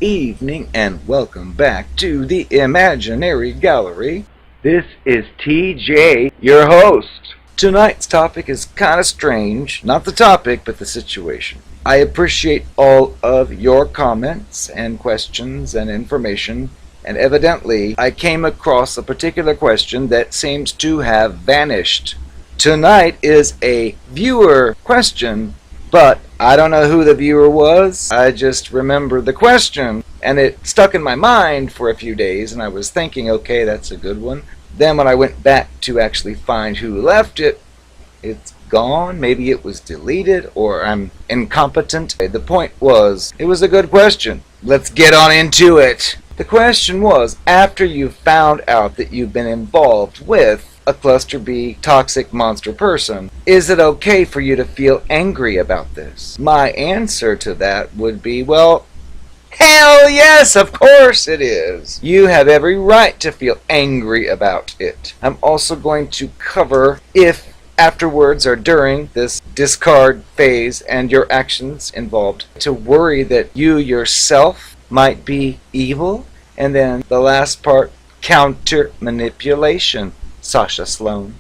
evening and welcome back to the Imaginary Gallery. This is TJ, your host. Tonight's topic is kind of strange. Not the topic, but the situation. I appreciate all of your comments and questions and information, and evidently I came across a particular question that seems to have vanished. Tonight is a viewer question, but I don't know who the viewer was. I just remember the question, and it stuck in my mind for a few days, and I was thinking, okay, that's a good one. Then when I went back to actually find who left it, it's gone. Maybe it was deleted, or I'm incompetent. The point was, it was a good question. Let's get on into it. The question was, after you've found out that you've been involved with a cluster B toxic monster person, is it okay for you to feel angry about this? My answer to that would be, well, hell yes, of course it is. You have every right to feel angry about it. I'm also going to cover if afterwards or during this discard phase and your actions involved to worry that you yourself might be evil. And then the last part, counter manipulation. Sasha Sloan.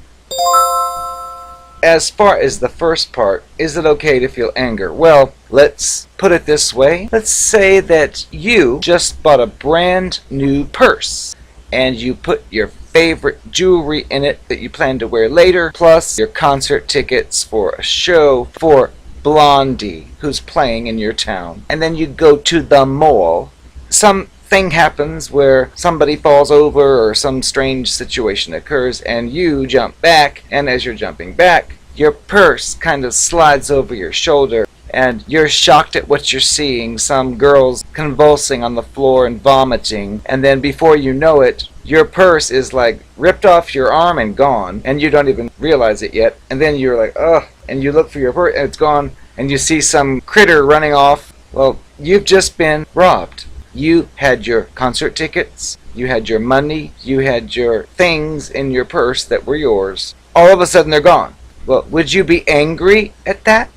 As far as the first part, is it okay to feel anger? Well, let's put it this way. Let's say that you just bought a brand new purse and you put your favorite jewelry in it that you plan to wear later, plus your concert tickets for a show for Blondie, who's playing in your town. And then you go to the mall. Something happens where somebody falls over or some strange situation occurs and you jump back, and as you're jumping back, your purse kind of slides over your shoulder and you're shocked at what you're seeing. Some girls convulsing on the floor and vomiting, and then before you know it, your purse is like ripped off your arm and gone, and you don't even realize it yet. And then you're like, ugh, and you look for your purse and it's gone, and you see some critter running off. Well, you've just been robbed. You had your concert tickets, you had your money, you had your things in your purse that were yours. All of a sudden they're gone. Well, would you be angry at that?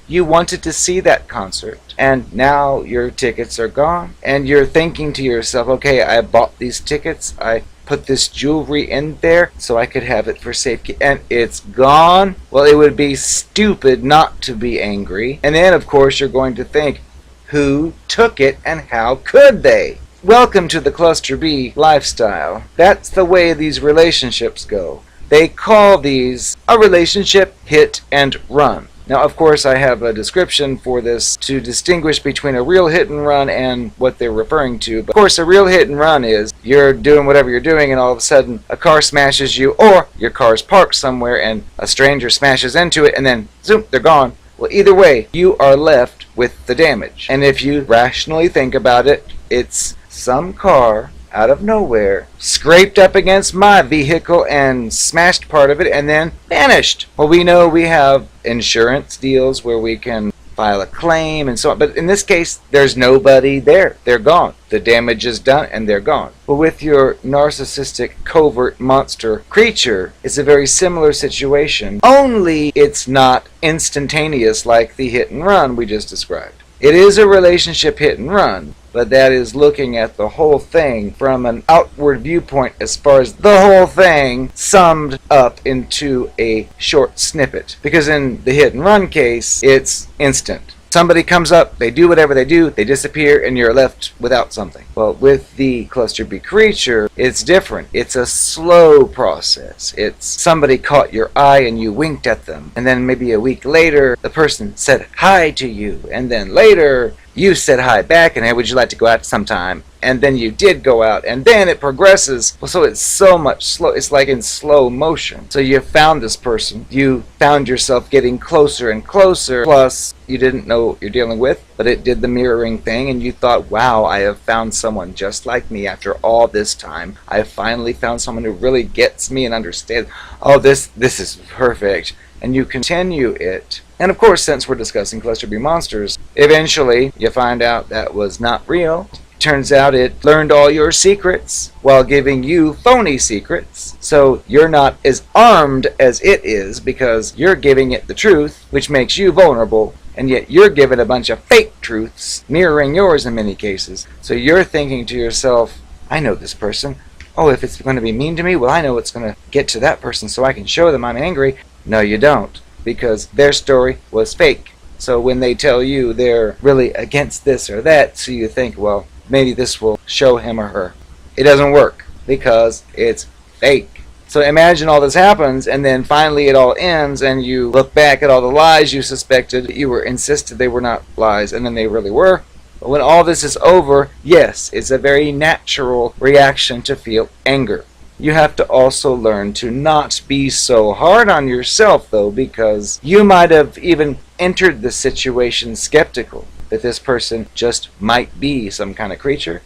You wanted to see that concert, and now your tickets are gone, and you're thinking to yourself, okay, I bought these tickets, I put this jewelry in there so I could have it for safety, and it's gone. Well, it would be stupid not to be angry. And then, of course, you're going to think, who took it and how could they? Welcome to the Cluster B lifestyle. That's the way these relationships go. They call these a relationship hit and run. Now, of course, I have a description for this to distinguish between a real hit and run and what they're referring to. But of course, a real hit and run is you're doing whatever you're doing and all of a sudden a car smashes you, or your car's parked somewhere and a stranger smashes into it and then zoom, they're gone. Well, either way, you are left with the damage. And if you rationally think about it, it's some car out of nowhere scraped up against my vehicle and smashed part of it and then vanished. Well, we know we have insurance deals where we can file a claim and so on, but in this case, there's nobody there. They're gone. The damage is done and they're gone. But with your narcissistic covert monster creature, it's a very similar situation, only it's not instantaneous like the hit and run we just described. It is a relationship hit and run, but that is looking at the whole thing from an outward viewpoint as far as the whole thing summed up into a short snippet. Because in the hit and run case, it's instant. Somebody comes up, they do whatever they do, they disappear, and you're left without something. Well, with the Cluster B creature, it's different. It's a slow process. It's somebody caught your eye and you winked at them, and then maybe a week later, the person said hi to you, and then later, you said hi back and, hey, would you like to go out sometime? And then you did go out, and then it progresses. Well, so it's so much slow. It's like in slow motion. So you found this person. You found yourself getting closer and closer. Plus, you didn't know what you're dealing with, but it did the mirroring thing, and you thought, wow, I have found someone just like me after all this time. I have finally found someone who really gets me and understands. Oh, this is perfect. And you continue it. And of course, since we're discussing Cluster B monsters, eventually you find out that was not real. Turns out it learned all your secrets while giving you phony secrets. So you're not as armed as it is because you're giving it the truth, which makes you vulnerable and yet you're given a bunch of fake truths mirroring yours in many cases. So you're thinking to yourself, I know this person. Oh, if it's going to be mean to me, well, I know it's going to get to that person so I can show them I'm angry. No, you don't, because their story was fake. So when they tell you they're really against this or that, so you think, well, maybe this will show him or her. It doesn't work because it's fake. So imagine all this happens, and then finally it all ends, and you look back at all the lies you suspected, you were insisted they were not lies, and then they really were. But when all this is over, yes, it's a very natural reaction to feel anger. You have to also learn to not be so hard on yourself, though, because you might have even entered the situation skeptical that this person just might be some kind of creature.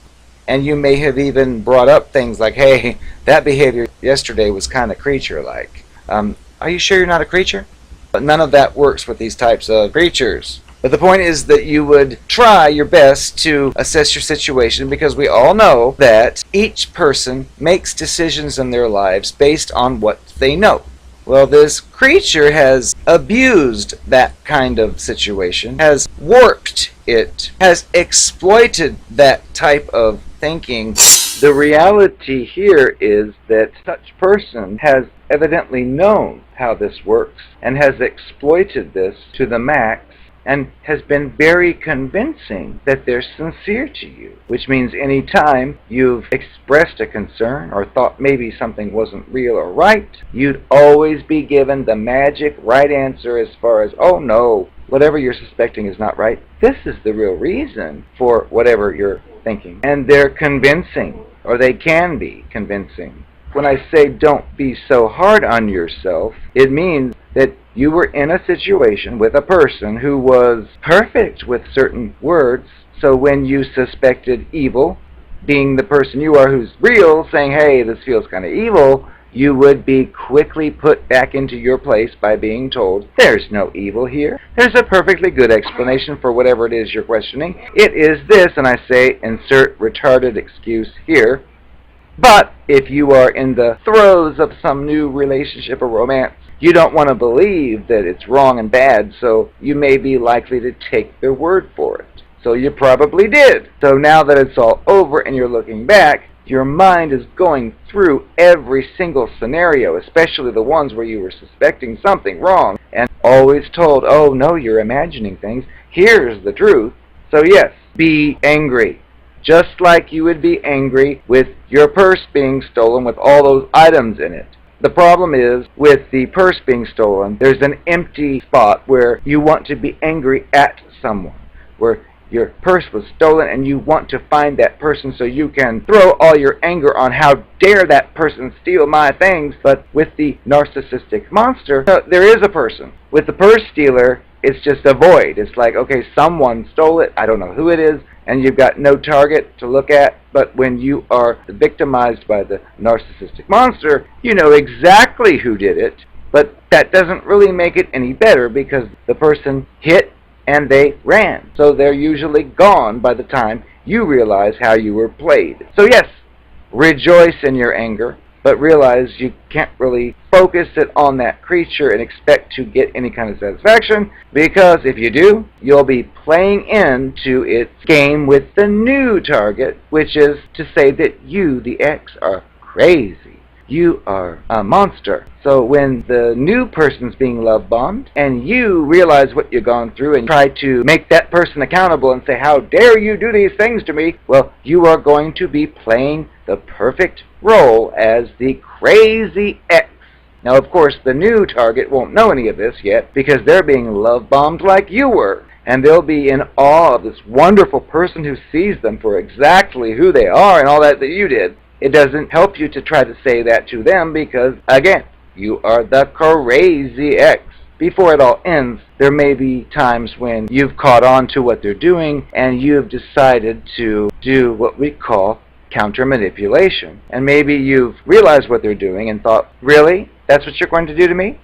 And you may have even brought up things like, hey, that behavior yesterday was kind of creature-like. Are you sure you're not a creature? But none of that works with these types of creatures. But the point is that you would try your best to assess your situation, because we all know that each person makes decisions in their lives based on what they know. Well, this creature has abused that kind of situation, has warped it, has exploited that type of thinking. The reality here is that such person has evidently known how this works and has exploited this to the max, and has been very convincing that they're sincere to you, which means any time you've expressed a concern or thought maybe something wasn't real or right, you'd always be given the magic right answer as far as, oh no, whatever you're suspecting is not right. This is the real reason for whatever you're thinking. And they're convincing, or they can be convincing. When I say don't be so hard on yourself, it means that you were in a situation with a person who was perfect with certain words, so when you suspected evil, being the person you are who's real, saying, hey, this feels kind of evil, you would be quickly put back into your place by being told, there's no evil here. There's a perfectly good explanation for whatever it is you're questioning. It is this, and I say, insert retarded excuse here. But if you are in the throes of some new relationship or romance, you don't want to believe that it's wrong and bad, so you may be likely to take their word for it. So you probably did. So now that it's all over and you're looking back, your mind is going through every single scenario, especially the ones where you were suspecting something wrong and always told, oh no, you're imagining things. Here's the truth. So yes, be angry. Just like you would be angry with your purse being stolen with all those items in it. The problem is, with the purse being stolen, there's an empty spot where you want to be angry at someone, where your purse was stolen and you want to find that person so you can throw all your anger on how dare that person steal my things. But with the narcissistic monster, there is a person. With the purse stealer, it's just a void. It's like, okay, someone stole it, I don't know who it is, and you've got no target to look at. But when you are victimized by the narcissistic monster, you know exactly who did it, but that doesn't really make it any better because the person hit and they ran. So they're usually gone by the time you realize how you were played. So yes, rejoice in your anger, but realize you can't really focus it on that creature and expect to get any kind of satisfaction, because if you do, you'll be playing into its game with the new target, which is to say that you, the X, are crazy. You are a monster. So when the new person's being love-bombed and you realize what you've gone through and try to make that person accountable and say, how dare you do these things to me? Well, you are going to be playing the perfect role as the crazy X. Now, of course, the new target won't know any of this yet because they're being love-bombed like you were. And they'll be in awe of this wonderful person who sees them for exactly who they are and all that you did. It doesn't help you to try to say that to them because, again, you are the crazy X. Before it all ends, there may be times when you've caught on to what they're doing and you've decided to do what we call counter-manipulation. And maybe you've realized what they're doing and thought, really? That's what you're going to do to me?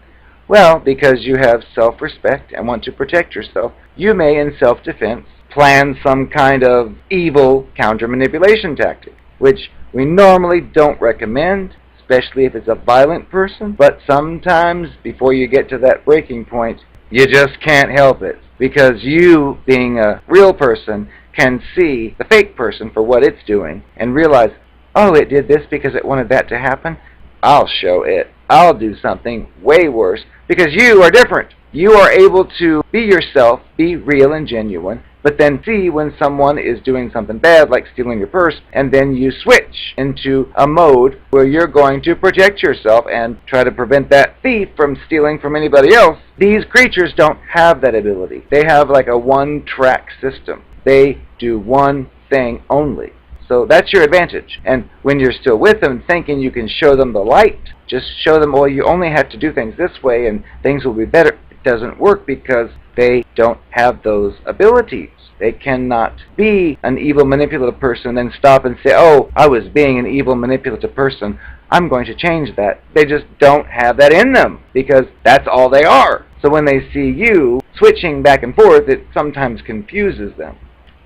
Well, because you have self-respect and want to protect yourself, you may, in self-defense, plan some kind of evil counter-manipulation tactic, which we normally don't recommend, especially if it's a violent person, but sometimes before you get to that breaking point, You just can't help it. Because you, being a real person, can see the fake person for what it's doing and realize, oh, it did this because it wanted that to happen? I'll show it. I'll do something way worse because you are different. You are able to be yourself, be real and genuine, but then see when someone is doing something bad, like stealing your purse, and then you switch into a mode where you're going to protect yourself and try to prevent that thief from stealing from anybody else. These creatures don't have that ability. They have like a one-track system. They do one thing only. So that's your advantage. And when you're still with them thinking you can show them the light, just show them, well, you only have to do things this way and things will be better. It doesn't work because they don't have those abilities. They cannot be an evil, manipulative person and then stop and say, oh, I was being an evil, manipulative person. I'm going to change that. They just don't have that in them because that's all they are. So when they see you switching back and forth, it sometimes confuses them.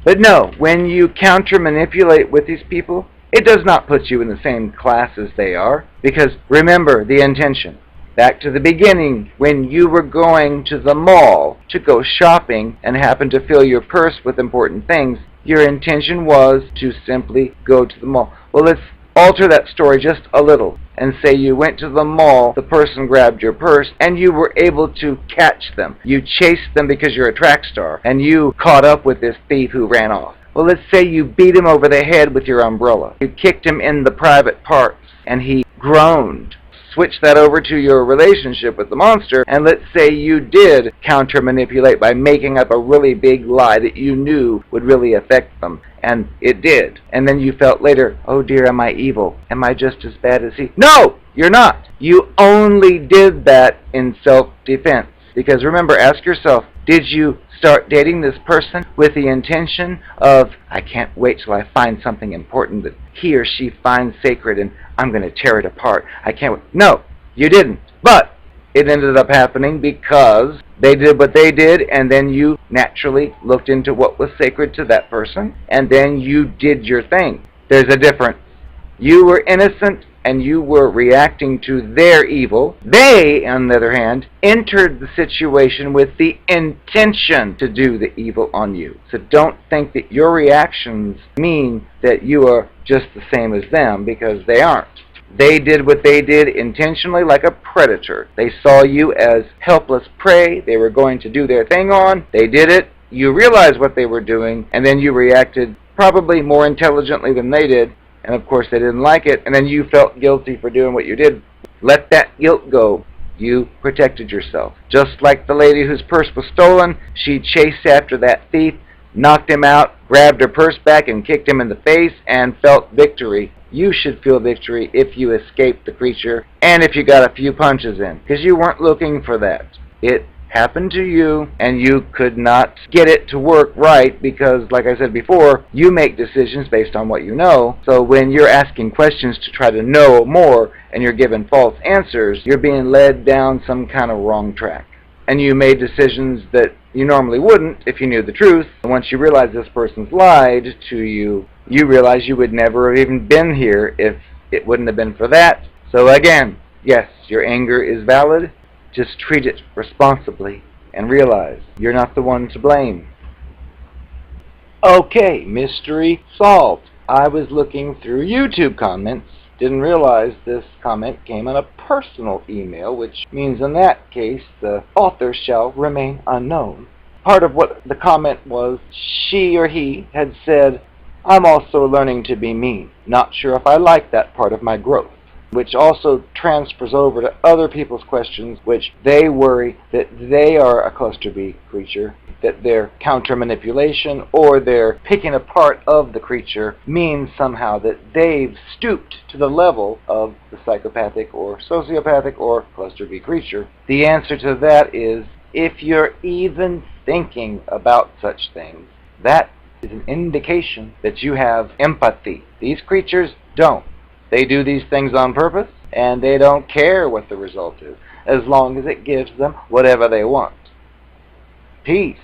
But no, when you counter-manipulate with these people, it does not put you in the same class as they are. Because remember the intention. Back to the beginning, when you were going to the mall to go shopping and happened to fill your purse with important things, your intention was to simply go to the mall. Well, let's alter that story just a little and say you went to the mall, the person grabbed your purse, and you were able to catch them. You chased them because you're a track star, and you caught up with this thief who ran off. Well, let's say you beat him over the head with your umbrella. You kicked him in the private parts, and he groaned. Switch that over to your relationship with the monster, and let's say you did counter-manipulate by making up a really big lie that you knew would really affect them, and it did. And then you felt later, oh dear, am I evil? Am I just as bad as he? No, you're not. You only did that in self-defense. Because remember, ask yourself, did you start dating this person with the intention of, I can't wait till I find something important that he or she finds sacred and I'm going to tear it apart. I can't wait. No, you didn't. But it ended up happening because they did what they did, and then you naturally looked into what was sacred to that person, and then you did your thing. There's a difference. You were innocent and you were reacting to their evil. They, on the other hand, entered the situation with the intention to do the evil on you. So don't think that your reactions mean that you are just the same as them, because they aren't. They did what they did intentionally, like a predator. They saw you as helpless prey. They were going to do their thing on. They did it. You realized what they were doing, and then you reacted probably more intelligently than they did. And of course they didn't like it, and then you felt guilty for doing what you did. Let that guilt go. You protected yourself. Just like the lady whose purse was stolen, she chased after that thief, knocked him out, grabbed her purse back and kicked him in the face, and felt victory. You should feel victory if you escaped the creature, and if you got a few punches in, because you weren't looking for that. It happened to you, and you could not get it to work right because, like I said before, you make decisions based on what you know. So when you're asking questions to try to know more and you're given false answers, you're being led down some kind of wrong track. And you made decisions that you normally wouldn't if you knew the truth. And once you realize this person's lied to you, you realize you would never have even been here if it wouldn't have been for that. So again, yes, your anger is valid. Just treat it responsibly and realize you're not the one to blame. Okay, mystery solved. I was looking through YouTube comments. Didn't realize this comment came in a personal email, which means in that case the author shall remain unknown. Part of what the comment was, she or he had said, I'm also learning to be mean. Not sure if I like that part of my growth. Which also transfers over to other people's questions, which they worry that they are a cluster B creature, that their counter-manipulation or their picking apart of the creature means somehow that they've stooped to the level of the psychopathic or sociopathic or cluster B creature. The answer to that is, if you're even thinking about such things, that is an indication that you have empathy. These creatures don't. They do these things on purpose, and they don't care what the result is, as long as it gives them whatever they want. Peace.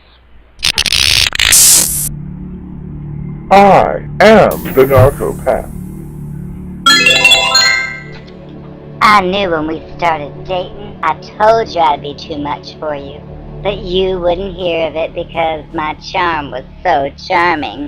I am the Narcopath. I knew when we started dating, I told you I'd be too much for you. But you wouldn't hear of it because my charm was so charming,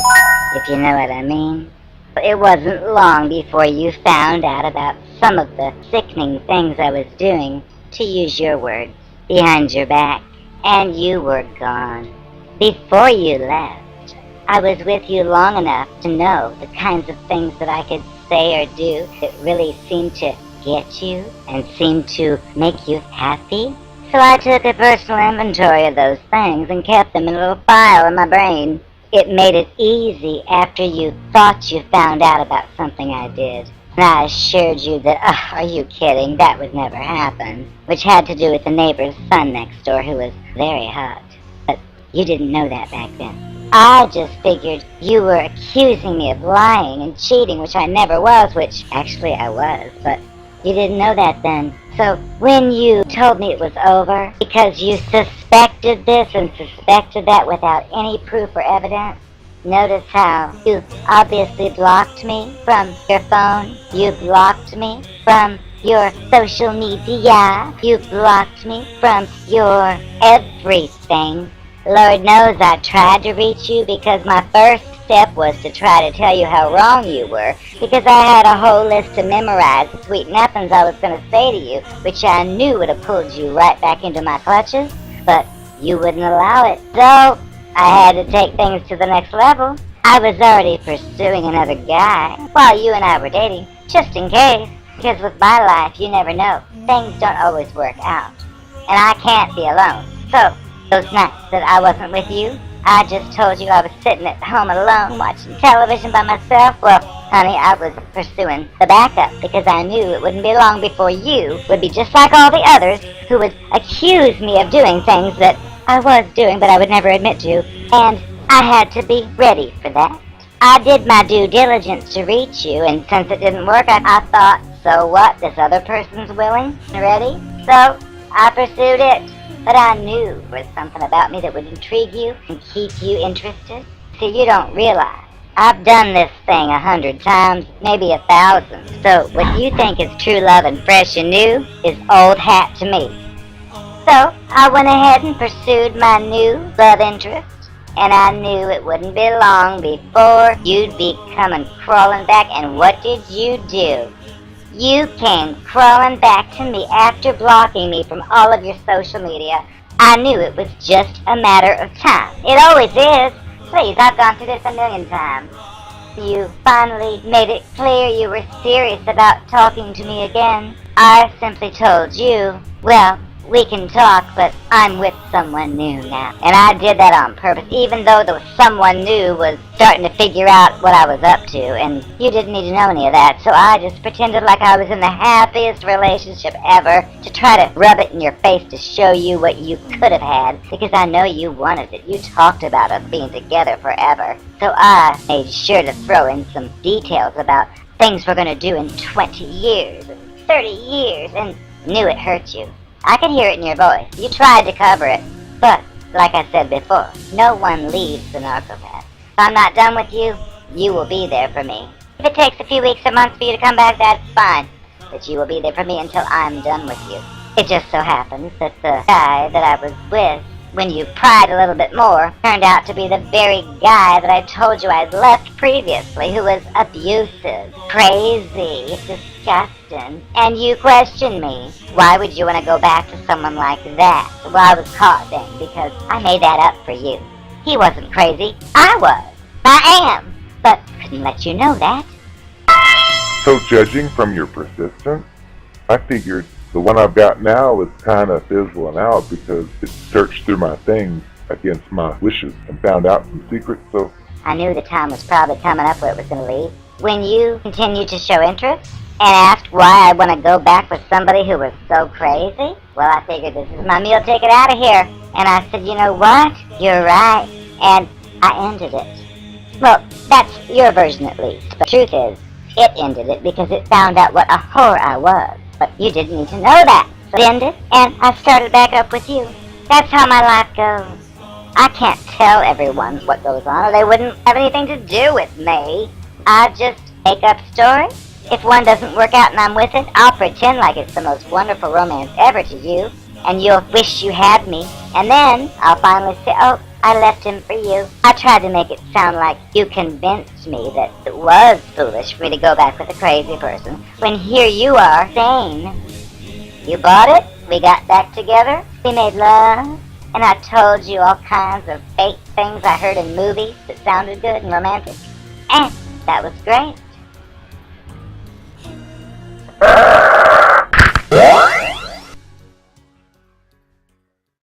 if you know what I mean. It wasn't long before you found out about some of the sickening things I was doing, to use your words, behind your back, and you were gone. Before you left, I was with you long enough to know the kinds of things that I could say or do that really seemed to get you and seemed to make you happy. So I took a personal inventory of those things and kept them in a little file in my brain. It made it easy after you thought you found out about something I did. And I assured you that, are you kidding, that would never happen. Which had to do with the neighbor's son next door who was very hot. But you didn't know that back then. I just figured you were accusing me of lying and cheating, which I never was, which actually I was, but you didn't know that then. So when you told me it was over, because you suspected this and suspected that without any proof or evidence, notice how you obviously blocked me from your phone, you blocked me from your social media, you blocked me from your everything. Lord knows I tried to reach you because my first step was to try to tell you how wrong you were, because I had a whole list to memorize the sweet nothings I was going to say to you, which I knew would have pulled you right back into my clutches, but you wouldn't allow it. So I had to take things to the next level. I was already pursuing another guy while you and I were dating, just in case, because with my life you never know. Things don't always work out, and I can't be alone. So those nights that I wasn't with you, I just told you I was sitting at home alone watching television by myself. Well, honey, I was pursuing the backup because I knew it wouldn't be long before you would be just like all the others who would accuse me of doing things that I was doing but I would never admit to, and I had to be ready for that. I did my due diligence to reach you, and since it didn't work, I thought, so what, this other person's willing and ready? So I pursued it. But I knew there was something about me that would intrigue you and keep you interested. See, you don't realize, I've done this thing 100 times, maybe 1,000. So what you think is true love and fresh and new is old hat to me. So I went ahead and pursued my new love interest, and I knew it wouldn't be long before you'd be coming crawling back. And what did you do? You came crawling back to me after blocking me from all of your social media. I knew it was just a matter of time. It always is. Please, I've gone through this a million times. You finally made it clear you were serious about talking to me again. I simply told you, well, we can talk, but I'm with someone new now. And I did that on purpose, even though the someone new was starting to figure out what I was up to, and you didn't need to know any of that, so I just pretended like I was in the happiest relationship ever to try to rub it in your face to show you what you could have had, because I know you wanted it. You talked about us being together forever. So I made sure to throw in some details about things we're going to do in 20 years and 30 years, and knew it hurt you. I could hear it in your voice. You tried to cover it. But, like I said before, no one leaves the Narcopath. If I'm not done with you, you will be there for me. If it takes a few weeks or months for you to come back, that's fine. But you will be there for me until I'm done with you. It just so happens that the guy that I was with, when you pried a little bit more, turned out to be the very guy that I told you I'd left previously, who was abusive, crazy, disgusting. And you questioned me. Why would you want to go back to someone like that? Well, I was caught then, because I made that up for you. He wasn't crazy. I was. I am. But couldn't let you know that. So judging from your persistence, I figured the one I've got now is kind of fizzling out because it searched through my things against my wishes and found out some secrets, so... I knew the time was probably coming up where it was going to leave. When you continued to show interest and asked why I want to go back with somebody who was so crazy, well, I figured this is my meal ticket out of here. And I said, you know what? You're right. And I ended it. Well, that's your version at least. But the truth is, it ended it because it found out what a whore I was. But you didn't need to know that. So it ended, and I started back up with you. That's how my life goes. I can't tell everyone what goes on, or they wouldn't have anything to do with me. I just make up stories. If one doesn't work out and I'm with it, I'll pretend like it's the most wonderful romance ever to you, and you'll wish you had me And then I'll finally say, oh, I left him for you. I tried to make it sound like you convinced me that it was foolish for me to go back with a crazy person, when here you are, sane. You bought it, we got back together, we made love, and I told you all kinds of fake things I heard in movies that sounded good and romantic. And that was great.